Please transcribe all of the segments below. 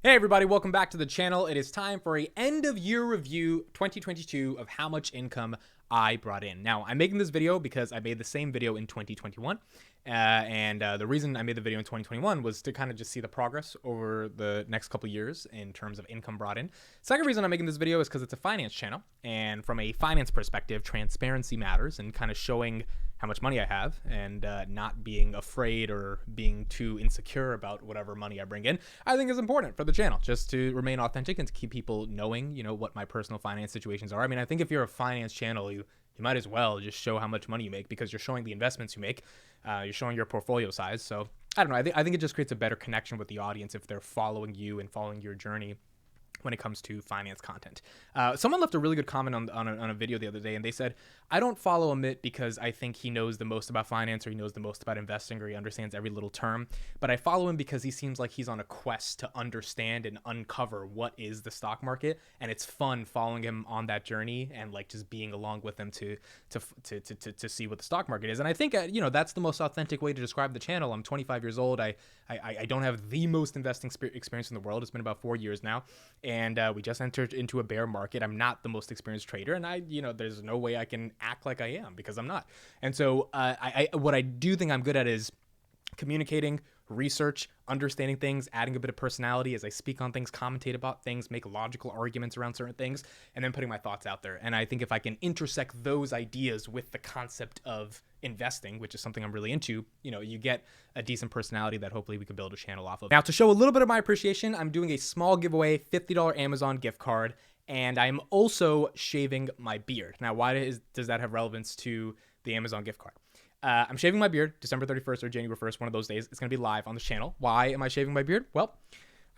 Hey everybody, welcome back to the channel. It is time for a end of year review 2022 of how much income I brought in. Now, I'm making this video because I made the same video in 2021. The reason I made the video in 2021 was to kind of just see the progress over the next couple years in terms of income brought in. Second reason I'm making this video is because it's a finance channel. And from a finance perspective, transparency matters and kind of showing how much money I have and not being afraid or being too insecure about whatever money I bring in, I think is important for the channel, just to remain authentic and to keep people knowing, what my personal finance situations are. I mean, I think if you're a finance channel, you might as well just show how much money you make because you're showing the investments you make. You're showing your portfolio size. So I don't know. I think it just creates a better connection with the audience if they're following you and following your journey when it comes to finance content. Someone left a really good comment on a video the other day, and they said, I don't follow Amit because I think he knows the most about finance or he knows the most about investing or he understands every little term, but I follow him because he seems like he's on a quest to understand and uncover what is the stock market, and it's fun following him on that journey and like just being along with him to see what the stock market is. And I think that's the most authentic way to describe the channel. I'm 25 years old. I don't have the most investing experience in the world. It's been about 4 years now, and we just entered into a bear market. I'm not the most experienced trader, and there's no way I can act like I am because I'm not. And so what I do think I'm good at is communicating, research, understanding things, adding a bit of personality as I speak on things, commentate about things, make logical arguments around certain things, and then putting my thoughts out there. And I think if I can intersect those ideas with the concept of investing, which is something I'm really into, you get a decent personality that hopefully we can build a channel off of. Now, to show a little bit of my appreciation, I'm doing a small giveaway, $50 Amazon gift card, and I'm also shaving my beard. Now, why does that have relevance to the Amazon gift card? I'm shaving my beard December 31st or January 1st, one of those days. It's going to be live on the channel. Why am I shaving my beard? Well,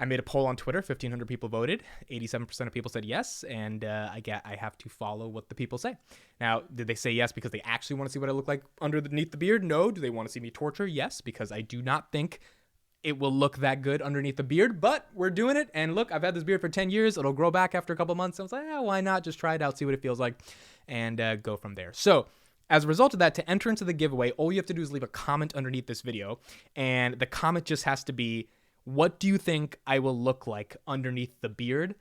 I made a poll on Twitter. 1,500 people voted. 87% of people said yes, and I have to follow what the people say. Now, did they say yes because they actually want to see what I look like underneath the beard? No. Do they want to see me torture? Yes, because I do not think it will look that good underneath the beard, but we're doing it. And look, I've had this beard for 10 years. It'll grow back after a couple months. I was like, why not? Just try it out, see what it feels like, and go from there. So as a result of that, to enter into the giveaway, all you have to do is leave a comment underneath this video. And the comment just has to be, what do you think I will look like underneath the beard?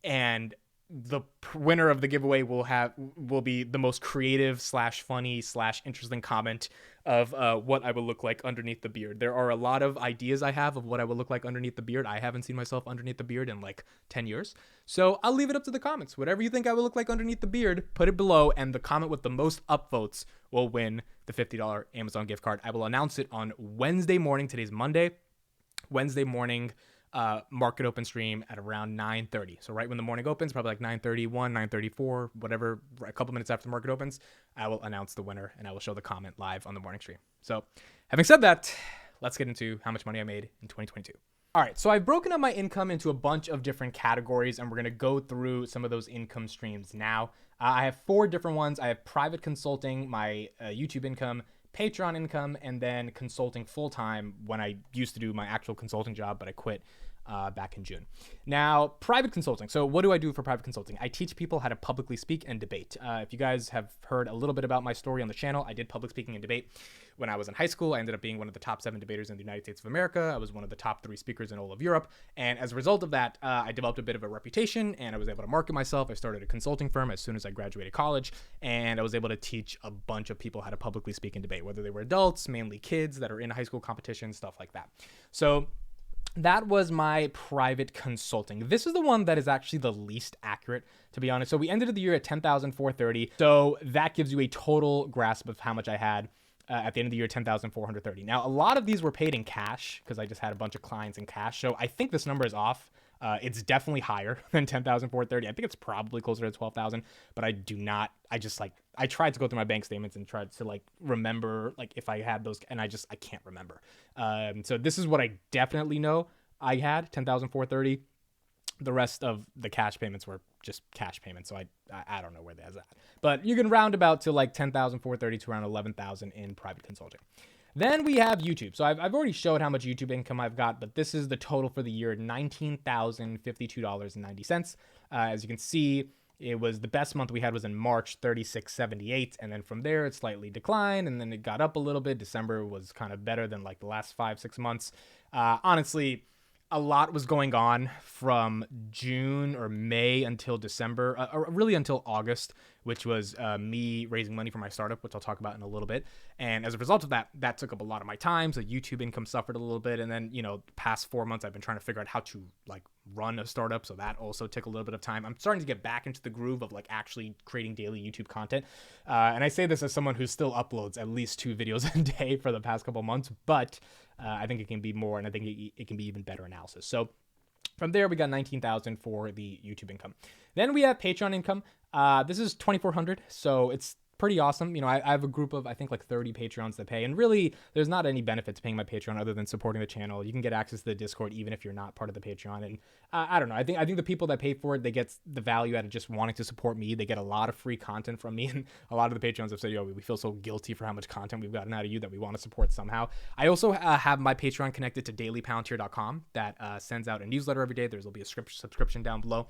And the winner of the giveaway will be the most creative / funny / interesting comment of what I will look like underneath the beard. There are a lot of ideas I have of what I will look like underneath the beard. I haven't seen myself underneath the beard in like 10 years. So I'll leave it up to the comments. Whatever you think I will look like underneath the beard, put it below, and the comment with the most upvotes will win the $50 Amazon gift card. I will announce it on Wednesday morning. Today's Monday. Wednesday morning, market open stream at around 9:30. So right when the morning opens, probably like 9:31, 9:34, whatever, a couple minutes after the market opens, I will announce the winner and I will show the comment live on the morning stream. So having said that, let's get into how much money I made in 2022. All right, so I've broken up my income into a bunch of different categories, and we're going to go through some of those income streams now. I have 4 different ones. I have private consulting, my YouTube income, Patreon income, and then consulting full-time when I used to do my actual consulting job, but I quit back in June. Now, private consulting. So what do I do for private consulting? I teach people how to publicly speak and debate. If you guys have heard a little bit about my story on the channel, I did public speaking and debate. When I was in high school, I ended up being one of the top 7 debaters in the United States of America. I was one of the top 3 speakers in all of Europe. And as a result of that, I developed a bit of a reputation and I was able to market myself. I started a consulting firm as soon as I graduated college, and I was able to teach a bunch of people how to publicly speak and debate, whether they were adults, mainly kids that are in high school competitions, stuff like that. So that was my private consulting. This is the one that is actually the least accurate, to be honest. So we ended the year at $10,430. So that gives you a total grasp of how much I had at the end of the year, $10,430. Now, a lot of these were paid in cash because I just had a bunch of clients in cash. So I think this number is off. It's definitely higher than $10,430. I think it's probably closer to $12,000, but I tried to go through my bank statements and tried to like remember like if I had those, and I can't remember. So this is what I definitely know I had, $10,430. The rest of the cash payments were just cash payments, so I don't know where that's at. But you can round about to like $10,430 to around $11,000 in private consulting. Then we have YouTube. So I've already showed how much YouTube income I've got, but this is the total for the year, $19,052.90. As you can see, it was the best month we had was in March, $36.78, and then from there it slightly declined, and then it got up a little bit. December was kind of better than like the last 5-6 months. Honestly, a lot was going on from June or May until December, or really until August, which was me raising money for my startup, which I'll talk about in a little bit. And as a result of that, that took up a lot of my time. So YouTube income suffered a little bit. And then, past 4 months, I've been trying to figure out how to like run a startup. So that also took a little bit of time. I'm starting to get back into the groove of like actually creating daily YouTube content. And I say this as someone who still uploads at least 2 videos a day for the past couple months, but I think it can be more, and I think it can be even better analysis. So from there, we got 19,000 for the YouTube income. Then we have Patreon income. This is 2,400, so it's pretty awesome. I have a group of, I think, like 30 Patreons that pay, and really, there's not any benefit to paying my Patreon other than supporting the channel. You can get access to the Discord even if you're not part of the Patreon, and I don't know. I think the people that pay for it, they get the value out of just wanting to support me. They get a lot of free content from me, and a lot of the Patreons have said, "Yo, we feel so guilty for how much content we've gotten out of you that we want to support somehow." I also have my Patreon connected to dailypalantir.com that sends out a newsletter every day. There'll be a subscription down below.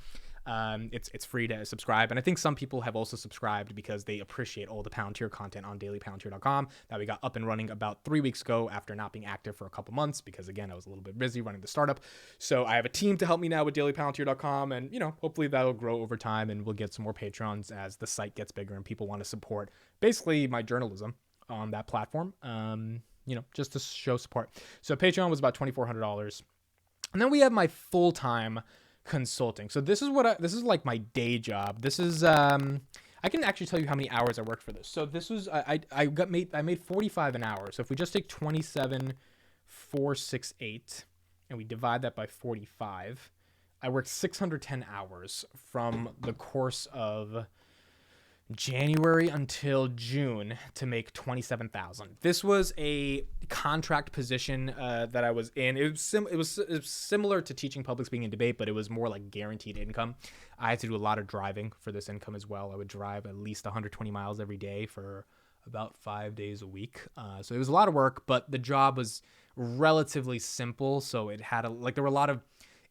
It's free to subscribe, and I think some people have also subscribed because they appreciate all the Palantir content on dailypalantir.com that we got up and running about 3 weeks ago after not being active for a couple months because, again, I was a little bit busy running the startup. So I have a team to help me now with dailypalantir.com, and hopefully that'll grow over time, and we'll get some more patrons as the site gets bigger and people want to support basically my journalism on that platform. Just to show support. So Patreon was about $2,400, and then we have my full-time consulting. So this is like my day job. This is I can actually tell you how many hours I worked for this. So this was I made 45 an hour. So if we just take 27,468 and we divide that by 45, I worked 610 hours from the course of January until June to make 27,000. This was a contract position that I was in. It was similar to teaching public speaking and debate, but it was more like guaranteed income. I had to do a lot of driving for this income as well. I would drive at least 120 miles every day for about 5 days a week. So it was a lot of work, but the job was relatively simple. So it had there were a lot of.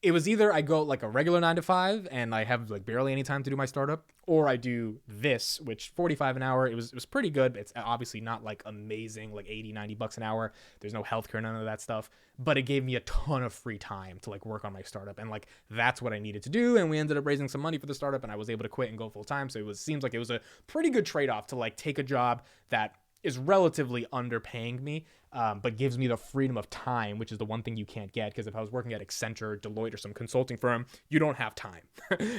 It was either I go like a regular 9 to 5 and I have like barely any time to do my startup, or I do this, which 45 an hour, it was pretty good. It's obviously not like amazing, like 80, 90 bucks an hour. There's no healthcare, none of that stuff, but it gave me a ton of free time to like work on my startup. And like, that's what I needed to do. And we ended up raising some money for the startup and I was able to quit and go full time. So seems like it was a pretty good trade-off to like take a job that is relatively underpaying me, but gives me the freedom of time, which is the one thing you can't get. Because if I was working at Accenture, Deloitte, or some consulting firm, you don't have time.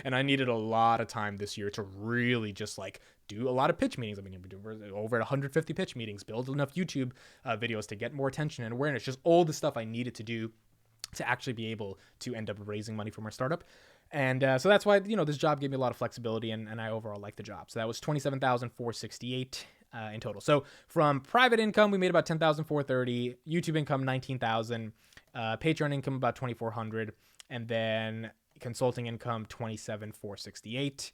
And I needed a lot of time this year to really just like do a lot of pitch meetings. I mean, we're over at 150 pitch meetings, build enough YouTube videos to get more attention and awareness, just all the stuff I needed to do to actually be able to end up raising money for my startup. And so that's why, this job gave me a lot of flexibility, and I overall liked the job. So that was 27,468 in total. So from private income, we made about 10,430, YouTube income 19,000, Patreon income about 2,400, and then consulting income 27,468.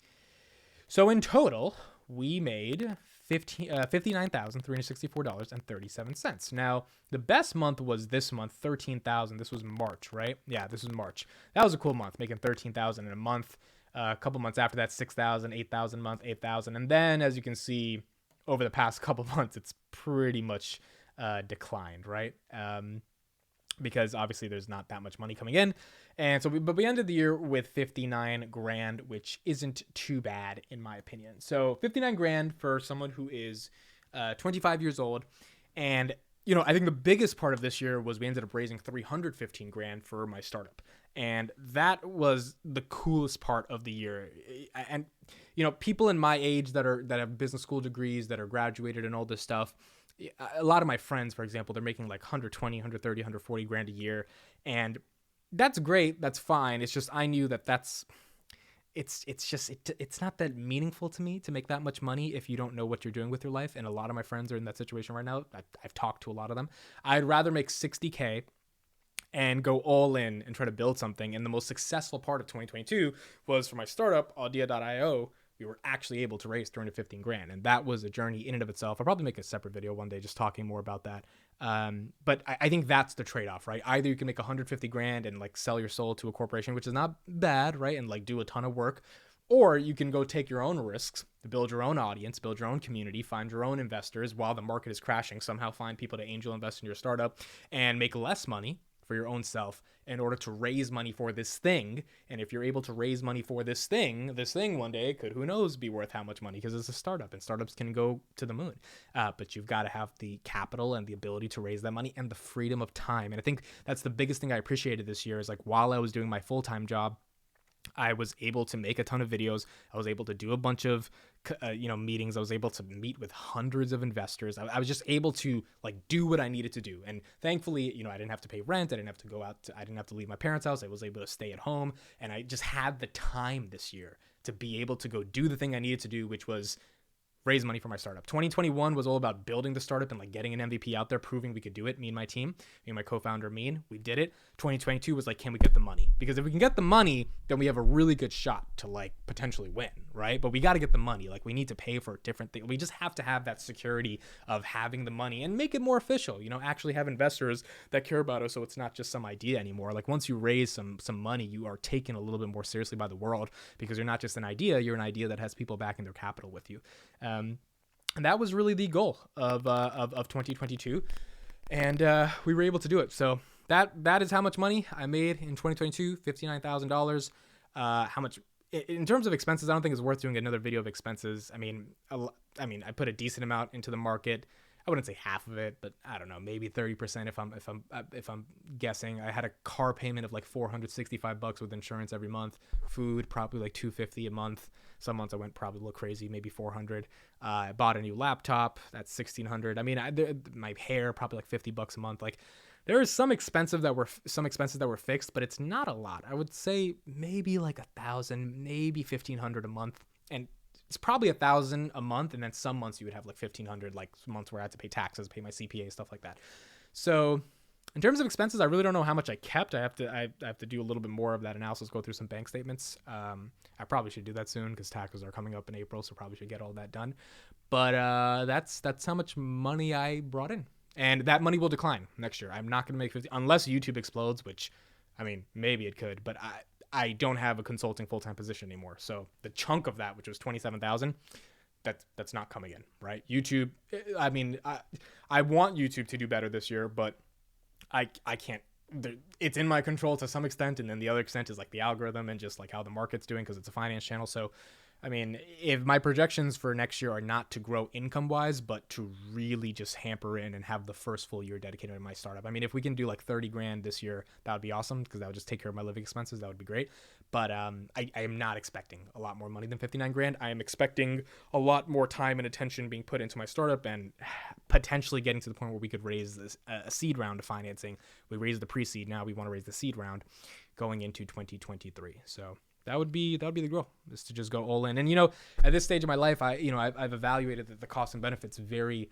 So in total, we made $59,364.37. Now, the best month was this month, 13,000. This was March, right? Yeah, this was March. That was a cool month, making 13,000 in a month. A couple months after that, 6,000, 8,000 a month, 8,000. And then, as you can see, over the past couple months, it's pretty much declined, right? Because obviously there's not that much money coming in. And so but we ended the year with 59 grand, which isn't too bad in my opinion. So 59 grand for someone who is 25 years old. And, I think the biggest part of this year was we ended up raising 315 grand for my startup. And that was the coolest part of the year. And, people in my age that have business school degrees, that are graduated and all this stuff, a lot of my friends, for example, they're making like 120, 130, 140 grand a year. And that's great. That's fine. It's just, I knew it's not that meaningful to me to make that much money if you don't know what you're doing with your life. And a lot of my friends are in that situation right now. I've talked to a lot of them. I'd rather make 60K and go all in and try to build something. And the most successful part of 2022 was for my startup, Audia.io. We were actually able to raise 315 grand. And that was a journey in and of itself. I'll probably make a separate video one day just talking more about that. But I think that's the trade-off, right? Either you can make 150 grand and like sell your soul to a corporation, which is not bad, right? And like do a ton of work. Or you can go take your own risks to build your own audience, build your own community, find your own investors while the market is crashing, somehow find people to angel invest in your startup and make less money, for your own self in order to raise money for this thing. And if you're able to raise money for this thing one day could, who knows, be worth how much money, because it's a startup and startups can go to the moon. But you've got to have the capital and the ability to raise that money and the freedom of time. And I think that's the biggest thing I appreciated this year is like while I was doing my full-time job, I was able to make a ton of videos. I was able to do a bunch of, meetings. I was able to meet with hundreds of investors. I was just able to like do what I needed to do. And thankfully, I didn't have to pay rent. I didn't have to go out. I didn't have to leave my parents' house. I was able to stay at home. And I just had the time this year to be able to go do the thing I needed to do, which was raise money for my startup. 2021 was all about building the startup and like getting an MVP out there, proving we could do it. Me and my team, me and my co-founder, we did it. 2022 was like, can we get the money? Because if we can get the money, then we have a really good shot to like potentially win, right? But we got to get the money. Like we need to pay for different things. We just have to have that security of having the money and make it more official, actually have investors that care about us. So it's not just some idea anymore. Like once you raise some money, you are taken a little bit more seriously by the world because you're not just an idea, you're an idea that has people backing their capital with you. And that was really the goal of 2022, and we were able to do it. So that is how much money I made in 2022, $59,000. How much in terms of expenses? I don't think it's worth doing another video of expenses. I mean, I put a decent amount into the market. I wouldn't say half of it, but I don't know, maybe 30% if I'm guessing. I had a car payment of like $465 with insurance every month. Food probably like $250 a month. Some months I went probably a little crazy, maybe $400. I bought a new laptop. That's $1,600. I mean, my hair probably like $50 a month. Like there is some expenses that were fixed, but it's not a lot. I would say maybe like $1,000, maybe $1,500 a month, and it's probably $1,000 a month, and then some months you would have like $1,500, like months where I had to pay taxes, pay my CPA, stuff like that. So in terms of expenses, I really don't know how much I kept. I have to do a little bit more of that analysis, go through some bank statements. I probably should do that soon because taxes are coming up in April, so probably should get all that done. But that's how much money I brought in, and that money will decline next year. I'm not going to make 50 unless YouTube explodes, which I mean maybe it could, but I don't have a consulting full-time position anymore. So the chunk of that, which was $27,000, that's not coming in, right? YouTube, I mean, I want YouTube to do better this year, but I can't. It's in my control to some extent, and then the other extent is like the algorithm and just like how the market's doing because it's a finance channel. So I mean, if my projections for next year are not to grow income-wise, but to really just hamper in and have the first full year dedicated to my startup. I mean, if we can do like 30 grand this year, that would be awesome because that would just take care of my living expenses. That would be great. But I am not expecting a lot more money than 59 grand. I am expecting a lot more time and attention being put into my startup and potentially getting to the point where we could raise this a seed round of financing. We raised the pre-seed. Now we want to raise the seed round going into 2023. So that would be the goal, is to just go all in. And, at this stage of my life, I've evaluated the costs and benefits very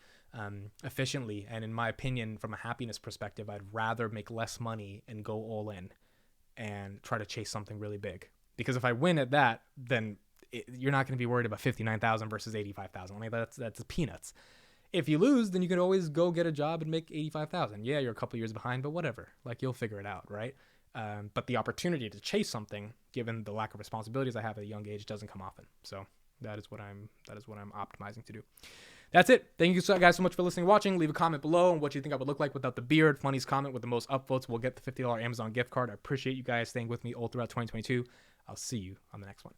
efficiently. And in my opinion, from a happiness perspective, I'd rather make less money and go all in and try to chase something really big. Because if I win at that, then you're not going to be worried about 59,000 versus 85,000. I mean, that's peanuts. If you lose, then you can always go get a job and make 85,000. Yeah, you're a couple years behind, but whatever. Like, you'll figure it out, right? But the opportunity to chase something, given the lack of responsibilities I have at a young age, doesn't come often. So that is what I'm optimizing to do. That's it. Thank you guys so much for listening and watching. Leave a comment below on what you think I would look like without the beard. Funniest comment with the most upvotes will get the $50 Amazon gift card. I appreciate you guys staying with me all throughout 2022. I'll see you on the next one.